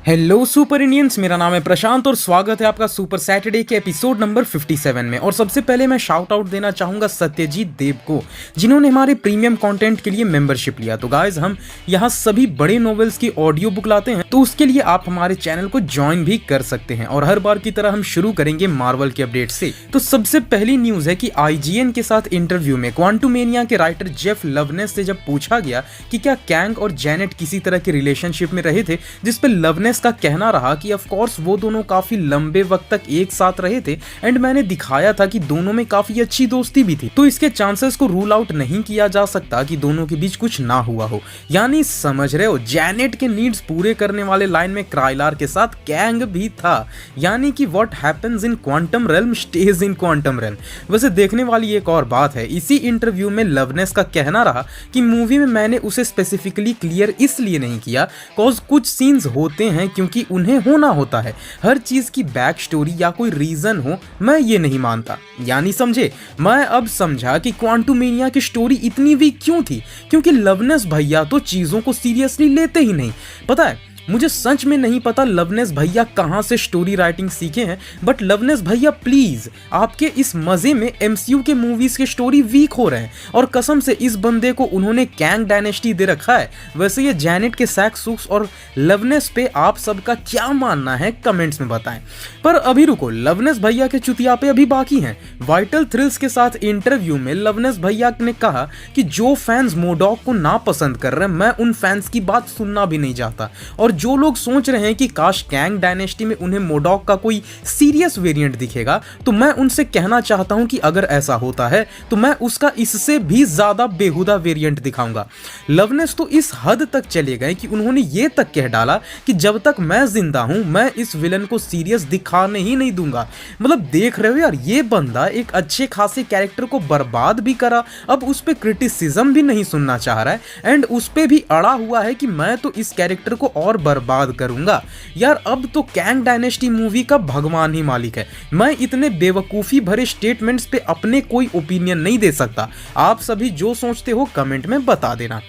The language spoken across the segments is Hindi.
हेलो सुपर इंडियंस, मेरा नाम है प्रशांत और स्वागत है आपका सुपर सैटरडे के एपिसोड नंबर 57 में। और सबसे पहले मैं शाउट आउट देना चाहूंगा सत्यजीत देव को, जिन्होंने हमारे प्रीमियम कंटेंट के लिए मेंबरशिप लिया। तो गाइस, हम यहाँ सभी बड़े नॉवेल्स की ऑडियो बुक लाते हैं, तो उसके लिए आप हमारे चैनल को ज्वाइन भी कर सकते हैं। और हर बार की तरह हम शुरू करेंगे मार्वल के अपडेट से। तो सबसे पहली न्यूज है कि IGN के साथ इंटरव्यू में क्वांटुमेनिया के राइटर जेफ लवनेस से जब पूछा गया कि क्या कैंग और जैनेट किसी तरह के रिलेशनशिप में रहे थे, जिस पे लवनेस का कहना रहा कि ऑफ कोर्स वो दोनों काफी लंबे वक्त तक एक साथ रहे थे एंड मैंने दिखाया था कि दोनों में काफी अच्छी दोस्ती भी थी, तो इसके चांसेस को रूल आउट नहीं किया जा सकता कि दोनों के बीच कुछ ना हुआ हो। यानी समझ रहे हो, जैनेट के नीड्स पूरे करने वाले लाइन में क्राइलार के साथ कैंग भी था। यानी कि what happens in quantum realm stage in quantum realm. वैसे देखने वाली एक और बात है, इसी इंटरव्यू में लवनेस का कहना रहा कि मूवी में मैंने उसे स्पेसिफिकली क्लियर इसलिए नहीं किया कॉज कुछ सीन्स होते हैं क्योंकि उन्हें होना होता है। हर चीज की बैक स्टोरी या कोई रीजन हो, मैं ये नहीं मानता। यानी समझे, मैं अब समझा कि क्वांटुमेनिया की स्टोरी इतनी वीक क्यों थी, क्योंकि लवनेस भैया तो चीजों को सीरियसली लेते ही नहीं। पता है, मुझे सच में नहीं पता लवनेस भैया कहां से स्टोरी राइटिंग सीखे हैं, बट लवनेस भैया प्लीज, आपके इस मजे में MCU के मूवीज के स्टोरी वीक हो रहे हैं। और कसम से इस बंदे को उन्होंने कैंग डायनेस्टी दे रखा है। वैसे ये जैनेट के सैक सुक्स और लवनेस पे आप सबका क्या मानना है कमेंट्स में बताएं। पर अभी रुको, लवनेस भैया के चुतिया पे अभी बाकी हैं। वाइटल थ्रिल्स के साथ इंटरव्यू में लवनेस भैया ने कहा कि जो फैंस मोडॉक को ना पसंद कर रहे हैं, मैं उन फैंस की बात सुनना भी नहीं चाहता। और जो लोग सोच रहे हैं कि काश कैंग डायनेस्टी में उन्हें मोडॉक का कोई सीरियस वेरिएंट दिखेगा, तो मैं उनसे कहना चाहता हूं कि अगर ऐसा होता है तो मैं उसका इससे भी ज्यादा बेहुदा वेरिएंट दिखाऊंगा। लवनेस तो इस हद तक चले गए कि उन्होंने ये तक कह डाला कि जब तक मैं जिंदा हूं, मैं इस विलन को सीरियस दिखाने ही नहीं दूंगा। मतलब देख रहे हो यार, ये बंदा एक अच्छे खासे कैरेक्टर को बर्बाद भी करा, अब उस पर क्रिटिसिज्म भी नहीं सुनना चाह रहा है एंड उस पर भी अड़ा हुआ है कि मैं तो इस कैरेक्टर को और बर्बाद करूंगा। यार अब तो कैंग डायनेस्टी मूवी का भगवान ही मालिक है। मैं इतने बेवकूफी भरे स्टेटमेंट्स पे अपने कोई ओपिनियन नहीं दे सकता। आप सभी जो सोचते हो कमेंट में बता देना।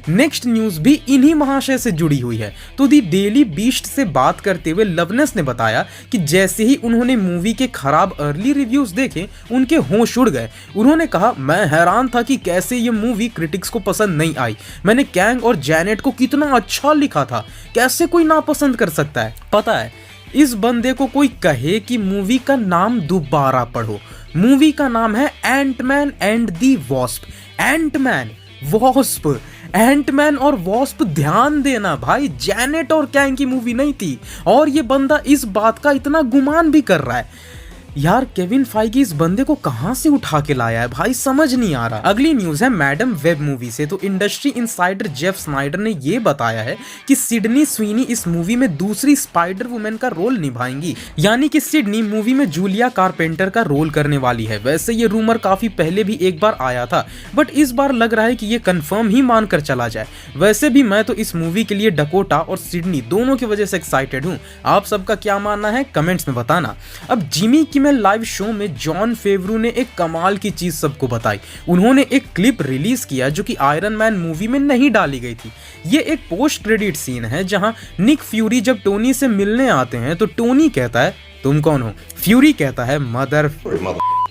नेक्स्ट न्यूज भी इन्हीं महाशय से जुड़ी हुई है। तो दी डेली बीस्ट से बात करते हुए लवनेस ने बताया कि जैसे ही उन्होंने मूवी के खराब अर्ली रिव्यूज देखे, उनके होश उड़ गए। उन्होंने कहा, मैं हैरान था कि कैसे ये मूवी क्रिटिक्स को पसंद नहीं आई। मैंने कैंग और जैनेट को कितना अच्छा लिखा था, कैसे कोई नापसंद कर सकता है। पता है, इस बंदे को कोई कहे कि मूवी का नाम दोबारा पढ़ो। मूवी का नाम है Ant Man and the Wasp. Ant Man, Wasp, Ant Man और वॉस्प। ध्यान देना भाई, जैनेट और कैंग की मूवी नहीं थी। और ये बंदा इस बात का इतना गुमान भी कर रहा है। यार केविन फाइगी इस बंदे को कहां से उठा के लाया है भाई, समझ नहीं आ रहा। अगली न्यूज है मैडम वेब मूवी से। तो इंडस्ट्री इनसाइडर जेफ स्नाइडर ने ये बताया है कि सिडनी स्वीनी इस मूवी में दूसरी स्पाइडर वुमेन का रोल निभाएंगी। यानी कि सिडनी मूवी में जूलिया कारपेंटर का रोल करने वाली है। वैसे ये रूमर काफी पहले भी एक बार आया था, बट इस बार लग रहा है कि ये कंफर्म ही मानकर चला जाए। वैसे भी मैं तो इस मूवी के लिए डकोटा और सिडनी दोनों की वजह से एक्साइटेड हूँ। आप सबका क्या मानना है कमेंट्स में बताना। अब जिमी की लाइव शो में जॉन फेवरू ने एक कमाल की चीज सबको बताई। उन्होंने एक क्लिप रिलीज किया जो कि आयरन मैन मूवी में नहीं डाली गई थी। ये एक पोस्ट क्रेडिट सीन है जहां निक फ्यूरी जब टोनी से मिलने आते हैं तो टोनी कहता है, तुम कौन हो? फ्यूरी कहता है, मदर।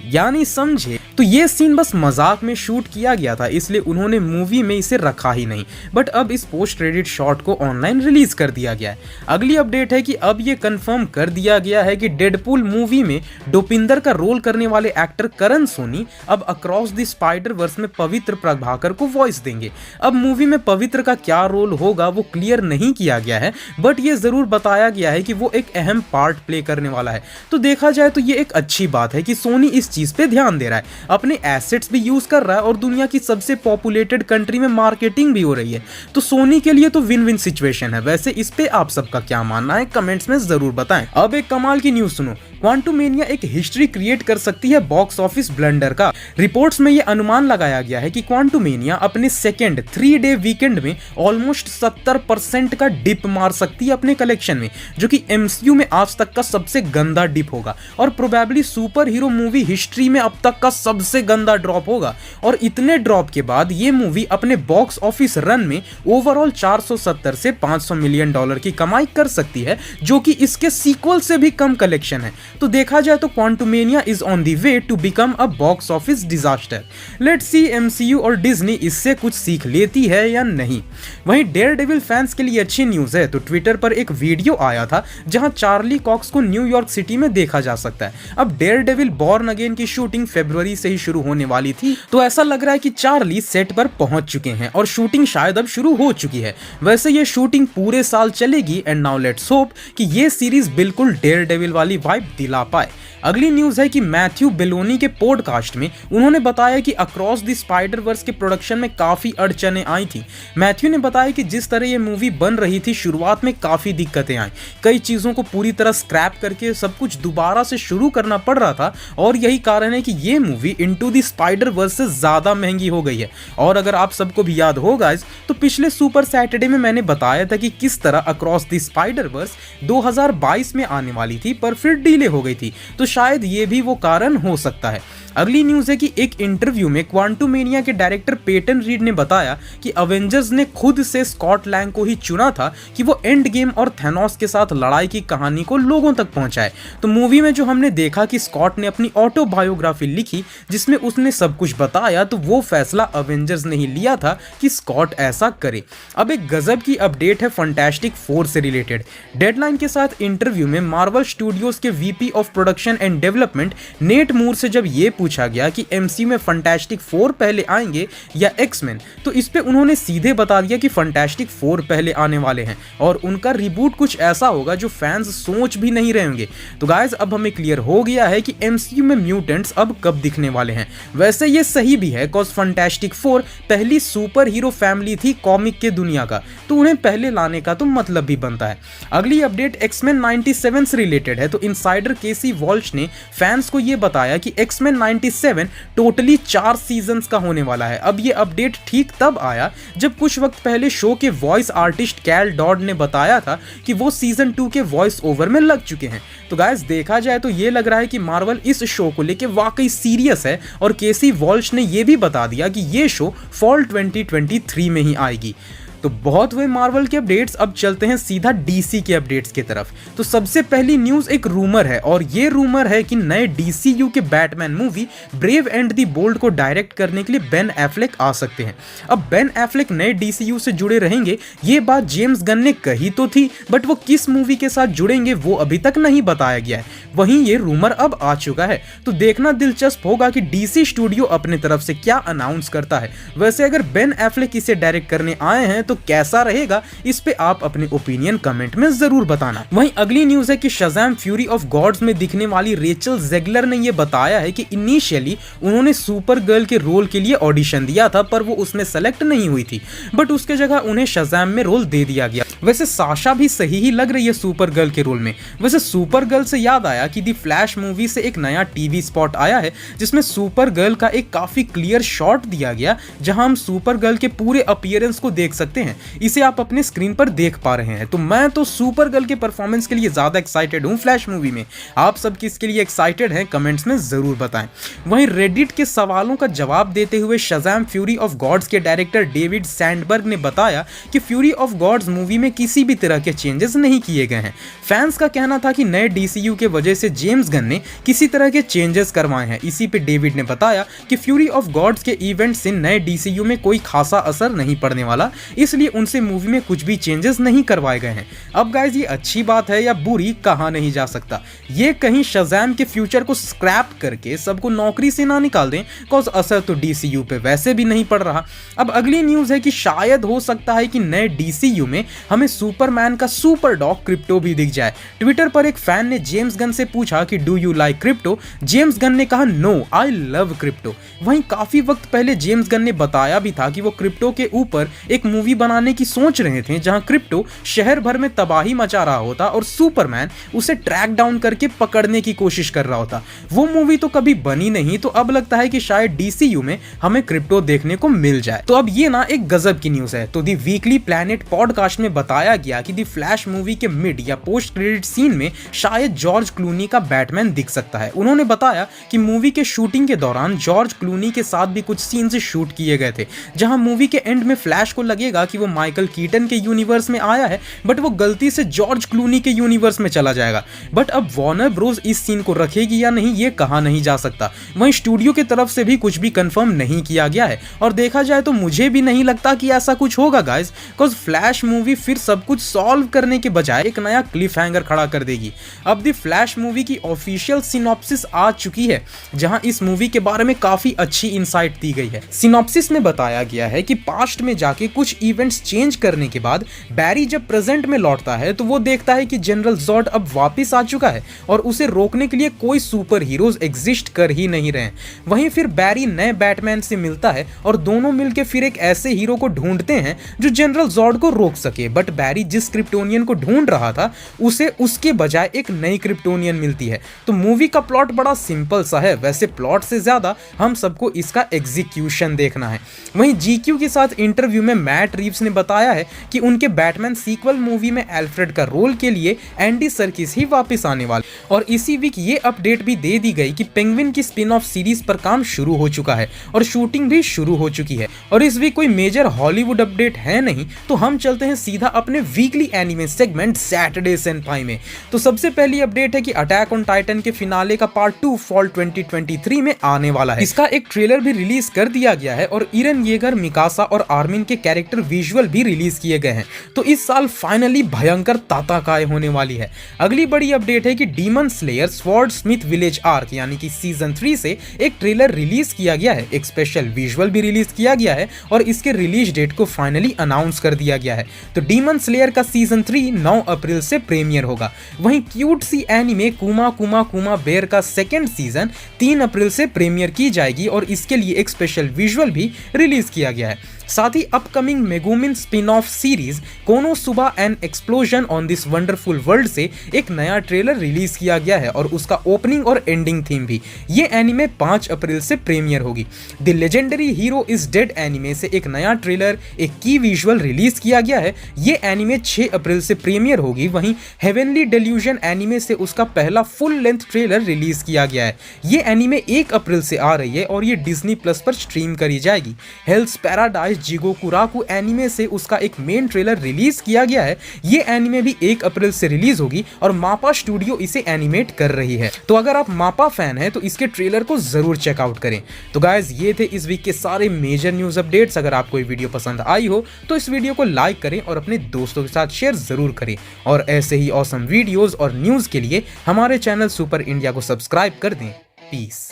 यानी समझे, तो ये सीन बस मजाक में शूट किया गया था, इसलिए उन्होंने मूवी में इसे रखा ही नहीं। बट अब इस पोस्ट क्रेडिट शॉट को ऑनलाइन रिलीज कर दिया गया है। अगली अपडेट है कि अब ये कंफर्म कर दिया गया है कि डेडपूल मूवी में डोपिंदर का रोल करने वाले एक्टर करण सोनी अब अक्रॉस द स्पाइडर वर्स में पवित्र प्रभाकर को वॉइस देंगे। अब मूवी में पवित्र का क्या रोल होगा वो क्लियर नहीं किया गया है, बट ये जरूर बताया गया है कि वो एक अहम पार्ट प्ले करने वाला है। तो देखा जाए तो ये एक अच्छी बात है कि सोनी इस चीज पे ध्यान दे रहा है, अपने एसेट्स भी यूज कर रहा है और दुनिया की सबसे पॉपुलेटेड कंट्री में मार्केटिंग भी हो रही है। तो सोनी के लिए तो विन विन सिचुएशन है। वैसे इस पे आप सबका क्या मानना है कमेंट्स में जरूर बताएं। अब एक कमाल की न्यूज सुनो, क्वांटुमेनिया एक हिस्ट्री क्रिएट कर सकती है बॉक्स ऑफिस ब्लंडर का। रिपोर्ट्स में यह अनुमान लगाया गया है कि क्वांटुमेनिया अपने सेकेंड 3-डे वीकेंड में ऑलमोस्ट 70% का डिप मार सकती है अपने कलेक्शन में, जो कि एमसीयू में आज तक का सबसे गंदा डिप होगा और probably super hero movie history में अब तक का सबसे गंदा ड्रॉप होगा। और इतने ड्रॉप के बाद ये मूवी अपने बॉक्स ऑफिस रन में ओवरऑल 470 से 500 मिलियन डॉलर की कमाई कर सकती है, जो कि इसके सीक्वल से भी कम कलेक्शन है। तो देखा जाए तो Quantumania is on the way to become a box office disaster. Let's see MCU और डिज्नी इससे कुछ सीख लेती है या नहीं। वहीं डेयरडेविल फैंस के लिए अच्छी न्यूज है, तो ट्विटर पर एक वीडियो आया था जहां चार्ली कॉक्स को न्यूयॉर्क सिटी में देखा जा सकता है। अब डेयरडेविल बॉर्न अगेन की शूटिंग फरवरी से ही शुरू होने वाली थी, तो ऐसा लग रहा है कि चार्ली सेट पर पहुंच चुके हैं और शूटिंग शायद अब शुरू हो चुकी है। वैसे ये शूटिंग पूरे साल चलेगी एंड नाउ लेट्स होप कि ये सीरीज बिल्कुल डेयरडेविल वाली वाइब दिला पाए। अगली न्यूज है कि मैथ्यू बेलोनी के पॉडकास्ट में उन्होंने बताया कि अक्रॉस द स्पाइडर वर्स के प्रोडक्शन में काफी अड़चनें आई थी। मैथ्यू ने बताया कि जिस तरह ये मूवी बन रही थी शुरुआत में काफी दिक्कतें आई, कई चीजों को पूरी तरह स्क्रैप करके सब कुछ दोबारा से शुरू करना पड़ रहा था और यही कारण है कि ये movie into the Spider Verse से ज्यादा महंगी हो गई है। और अगर आप सबको भी याद हो गाइस, तो पिछले सुपर सैटरडे में मैंने बताया था कि किस तरह अक्रॉस द स्पाइडर वर्स 2022 में आने वाली थी पर फिर डिले हो गई थी, तो शायद ये भी वो कारण हो सकता है। अगली न्यूज है कि एक इंटरव्यू में क्वांटुमेनिया के डायरेक्टर पेटन रीड ने बताया कि अवेंजर्स ने खुद से स्कॉट लैंग को ही चुना था कि वो एंड गेम और थैनोस के साथ लड़ाई की कहानी को लोगों तक पहुंचाए। तो मूवी में जो हमने देखा कि स्कॉट ने अपनी ऑटोबायोग्राफी लिखी जिसमें उसने सब कुछ बताया, तो वो फैसला अवेंजर्स ने ही लिया था कि स्कॉट ऐसा करे। अब एक गजब की अपडेट है फंटास्टिक 4 से रिलेटेड। डेडलाइन के साथ इंटरव्यू में मार्वल स्टूडियोज के VP of production and development Nate Moore से जब ये पूछा गया कि एमसीयू में फंटास्टिक 4 पहले आएंगे या एक्समैन, तो इस पे उन्होंने सीधे बता दिया कि फंटास्टिक 4 पहले आने वाले हैं और उनका रिबूट कुछ ऐसा होगा जो फैंस सोच भी नहीं रहे होंगे। तो गाइस अब हमें क्लियर हो गया है कि एमसीयू में म्यूटेंट्स अब कब दिखने वाले हैं। वैसे ये सही भी है कॉज फंटास्टिक 4 पहली सुपर हीरो फैमिली थी कॉमिक के दुनिया का, तो उन्हें पहले लाने का तो मतलब भी बनता है। अगली अपडेट एक्समैन 97 से रिलेटेड है। तो इनसाइडर केसी वॉल्श ने फैंस को यह बताया कि एक्समैन 97 टोटली 4 सीजन्स का होने वाला है। अब ये अपडेट ठीक तब आया जब कुछ वक्त पहले शो के वॉइस आर्टिस्ट कैल डॉड ने बताया था कि वो सीजन 2 के वॉइस ओवर में लग चुके हैं। तो गाइस देखा जाए तो ये लग रहा है कि मार्वल इस शो को लेके वाकई सीरियस है और केसी वॉल्श ने ये भी बता दिया कि ये शो फॉल 2023 में ही आएगी। तो बहुत हुए मार्वल के अपडेट्स, अब चलते हैं सीधा डीसी के अपडेट्स की तरफ। तो सबसे पहली न्यूज एक रूमर है और ये रूमर है कि नए डीसीयू के Batman movie Brave and the Bold को डायरेक्ट करने के लिए बेन एफ्लेक आ सकते हैं। अब बेन एफ्लेक नए डीसीयू से जुड़े रहेंगे ये बात जेम्स गन ने कही तो थी, बट वो किस मूवी के साथ जुड़ेंगे वो अभी तक नहीं बताया गया है। वहीं ये रूमर अब आ चुका है, तो देखना दिलचस्प होगा कि डीसी स्टूडियो अपने तरफ से क्या अनाउंस करता है। वैसे अगर बेन एफ्लेक इसे डायरेक्ट करने आए हैं तो कैसा रहेगा, इस पे आप अपने ओपिनियन कमेंट में जरूर बताना। वहीं अगली न्यूज है कि शज़ैम फ्यूरी ऑफ गॉड्स में दिखने वाली रेचल ज़ेगलर ने यह बताया है कि इनिशियली उन्होंने सुपर गर्ल के रोल के लिए ऑडिशन दिया था पर वो उसमें सेलेक्ट नहीं हुई थी, बट उसके जगह उन्हें शज़ैम में रोल दे दिया गया। वैसे साशा भी सही ही लग रही है सुपर गर्ल के रोल में। वैसे सुपर गर्ल से याद आया कि दी फ्लैश मूवी से एक नया टीवी स्पॉट आया है जिसमें सुपर गर्ल का एक काफी क्लियर शॉट दिया गया जहां हम सुपर गर्ल के पूरे अपीयरेंस को देख सकते हैं। इसे आप अपने स्क्रीन पर देख पा रहे हैं। तो मैं तो सुपर गर्ल के परफॉर्मेंस के लिए ज्यादा एक्साइटेड हूं फ्लैश मूवी में। आप सब किसके लिए एक्साइटेड हैं कमेंट्स में जरूर बताएं। वहीं रेडिट के सवालों का जवाब देते हुए शज़ैम फ्यूरी ऑफ गॉड्स के डायरेक्टर डेविड सैंडबर्ग ने बताया कि फ्यूरी ऑफ गॉड्स मूवी में किसी भी तरह के चेंजेस नहीं किए गए हैं। फैंस का कहना था कि नए डीसीयू के वजह से जेम्स गन ने किसी तरह के चेंजेस करवाए हैं। इसी पे डेविड ने बताया कि फ्यूरी ऑफ गॉड्स के इवेंट से नए डीसीयू में कोई खासा असर नहीं पड़ने वाला, इसलिए उनसे मूवी में कुछ भी चेंजेस नहीं करवाए गए हैं। अब गाइज ये अच्छी बात है या बुरी कहा नहीं जा सकता। ये कहीं शज़ैम के फ्यूचर को स्क्रैप करके सबको नौकरी से ना निकाल दें, कॉज असर तो डीसीयू पे वैसे भी नहीं पड़ रहा। अब अगली न्यूज है कि शायद हो सकता है कि नए डीसीयू में हमें हमें सुपरमैन का सुपर डॉग क्रिप्टो भी दिख जाए। ट्विटर पर एक फैन ने जेम्स गन से पूछा कि do you like crypto. James Gunn ने कहा नो आई लव क्रिप्टो। वहीं काफी वक्त पहले जेम्स गन ने बताया भी था कि वो क्रिप्टो के ऊपर एक मूवी बनाने की सोच रहे थे, जहां क्रिप्टो शहर भर में तबाही मचा रहा होता और सुपरमैन उसे ट्रैक डाउन करके पकड़ने की कोशिश कर रहा होता। वो मूवी तो कभी बनी नहीं, तो अब लगता है कि शायद डीसीयू में हमें क्रिप्टो देखने को मिल जाए। तो अब ये ना एक गजब की न्यूज है। तो दी वीकली प्लैनेट पॉडकास्ट में बताया गया कि दी फ्लैश मूवी के मिड या पोस्ट क्रेडिट सीन में शायद जॉर्ज क्लूनी का बैटमैन दिख सकता है। उन्होंने बताया कि मूवी के शूटिंग के दौरान जॉर्ज क्लूनी के साथ भी कुछ सीन से शूट किए गए थे, जहां मूवी के एंड में फ्लैश को लगेगा कि वो माइकल कीटन के यूनिवर्स में आया है, बट वो गलती से जॉर्ज क्लूनी के यूनिवर्स में चला जाएगा। बट अब वार्नर ब्रोस इस सीन को रखेगी या नहीं ये कहा नहीं जा सकता। वहीं स्टूडियो की तरफ से भी कुछ भी कंफर्म नहीं किया गया है, और देखा जाए तो मुझे भी नहीं लगता कि ऐसा कुछ होगा गाइस, बिकॉज फ्लैश मूवी फिर सब कुछ सॉल्व करने के बजाय एक नया क्लिफ हैंगर खड़ा कर देगी। अब दी फ्लैश मूवी की ऑफिशियल सिनॉप्सिस आ चुकी है, जहां इस मूवी के बारे में काफी अच्छी इंसाइट दी गई है। सिनॉप्सिस में बताया गया है कि पास्ट में जाके कुछ इवेंट्स चेंज करने के बाद बैरी जब प्रेजेंट में लौटता है तो वो देखता है कि जनरल जॉर्ड अब वापस आ चुका है और उसे रोकने के लिए कोई सुपर हीरोज एग्जिस्ट कर ही नहीं रहे। वहीं फिर बैरी नए बैटमैन से मिलता है और दोनों मिलकर फिर एक ऐसे हीरो को ढूंढते हैं जो जनरल जॉर्ड को रोक सके। बट बैरी जिस क्रिप्टोनियन को ढूंढ रहा था उसे उसके बजाय एक नई क्रिप्टोनियन मिलती है। तो मूवी का प्लॉट बड़ा सिंपल सा है, वैसे प्लॉट से ज्यादा हम सबको इसका एग्जीक्यूशन देखना है। वहीं जीक्यू के साथ इंटरव्यू में मैट रीव्स ने बताया है कि उनके बैटमैन सीक्वल मूवी में एल्फ्रेड का रोल के लिए एंडी सर्किस ही वापस आने वाले, और इसी वीक ये अपडेट भी दे दी गई कि पेंगुइन की स्पिन ऑफ सीरीज पर काम शुरू हो चुका है और शूटिंग भी शुरू हो चुकी है। और इस वीक कोई मेजर हॉलीवुड अपडेट है नहीं, तो हम चलते हैं सीधा अपने weekly anime segment Saturday senpai में। तो सबसे पहली अपडेट है कि अटैक ऑन टाइटन के फिनाले का पार्ट 2 फॉल 2023 में आने वाला है। इसका एक ट्रेलर भी रिलीज कर दिया गया है और इरन येगर, मिकासा और आर्मिन के कैरेक्टर विजुअल भी रिलीज किए गए हैं। तो इस साल फाइनली भयंकर ताताकाय होने वाली है। अगली बड़ी अपडेट है कि demon slayer sword Smith village arc यानी कि सीजन 3 से एक ट्रेलर रिलीज किया गया है, एक स्पेशल विजुअल भी रिलीज किया गया है और इसके रिलीज डेट को फाइनली अनाउंस कर दिया गया है। तो डीमन स्लेयर का सीजन 3 9 अप्रैल से प्रीमियर होगा। वहीं क्यूट सी एनिमे कुमा कुमा कुमा बेयर का सेकंड सीजन 3 अप्रैल से प्रीमियर की जाएगी और इसके लिए एक स्पेशल विजुअल भी रिलीज किया गया है। साथ ही upcoming Megumin spin off series Konosuba and Explosion on This Wonderful World से एक नया ट्रेलर रिलीज किया गया है और उसका ओपनिंग और एंडिंग थीम भी। ये एनिमे 5 अप्रैल से प्रीमियर होगी। The legendary hero is dead anime से एक नया ट्रेलर, एक की विजुअल रिलीज किया गया है। ये एनिमे 6 अप्रैल से प्रीमियर होगी। वहीं हेवनली डेल्यूजन एनिमे से उसका पहला फुल लेंथ ट्रेलर रिलीज किया गया है। ये एनिमे 1 अप्रैल से आ रही है और ये डिज्नी प्लस पर स्ट्रीम करी जाएगी। हेल्स पैराडाइज जिगोकुराकू एनिमे से उसका एक मेन ट्रेलर रिलीज किया गया है। ये एनिमे भी 1 अप्रैल से रिलीज होगी और मापा स्टूडियो इसे एनिमेट कर रही है। तो अगर आप मापा फैन हैं तो इसके ट्रेलर को जरूर चेकआउट करें। तो गाइस ये थे इस वीक के सारे मेजर न्यूज अपडेट्स। अगर आपको ये वीडियो पसंद आई हो तो इस वीडियो को लाइक करें और अपने दोस्तों के साथ शेयर जरूर करें, और ऐसे ही ऑसम वीडियोस और न्यूज के लिए हमारे चैनल सुपर इंडिया को सब्सक्राइब कर दें। पीस।